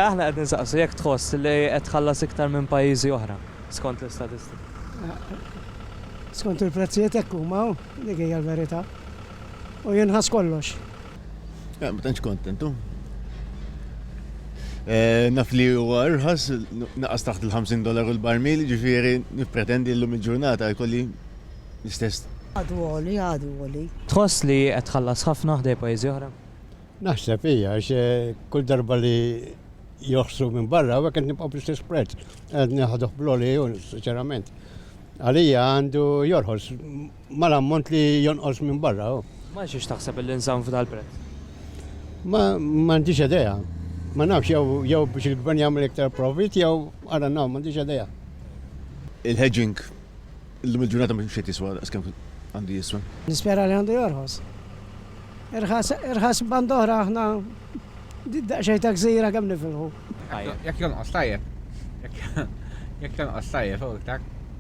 Aħna qed ninsaqsu jekk tħoss li qed tħallas iktar minn pajjiżi oħra skont l-istatistika. Skont il-prezzijiet hekk huma dik hija l-verità. U jinħass kollox. Ma tantx kontentu. Naf li huwa irħas naqas taħt il-$50 il-barmil, ġifieri nippretendi llum il-ġurnata jkolli l-istess. Għadu għoli. Tħoss li qed tħallas ħafna ħdej pajjiżi oħra? Naħseb hija għax kull darba li joħsru minn barra u għakent nibqaw bl-istess prezz. Għed neħduh bloli jun, sinċerament. Għalija għandu jorħos mal-ammont li jonqos minn barra. Ma xiex taħseb li nżamm f'dal-prezz? Ma għandix idea. Ma nafx jew biex il-gvern jagħmel iktar profit jew ara ma għandix idea. Il-hedging llum il-ġurnata mhux qed jiswa daqs kemm għandu jiswa. Nispera li għandu jorħos. Irħas bandoħra aħna daqxej ta' gżira kemm nifilħu. Jekk jonqos tajjeb. Jekk jonqos tajjeb, tak.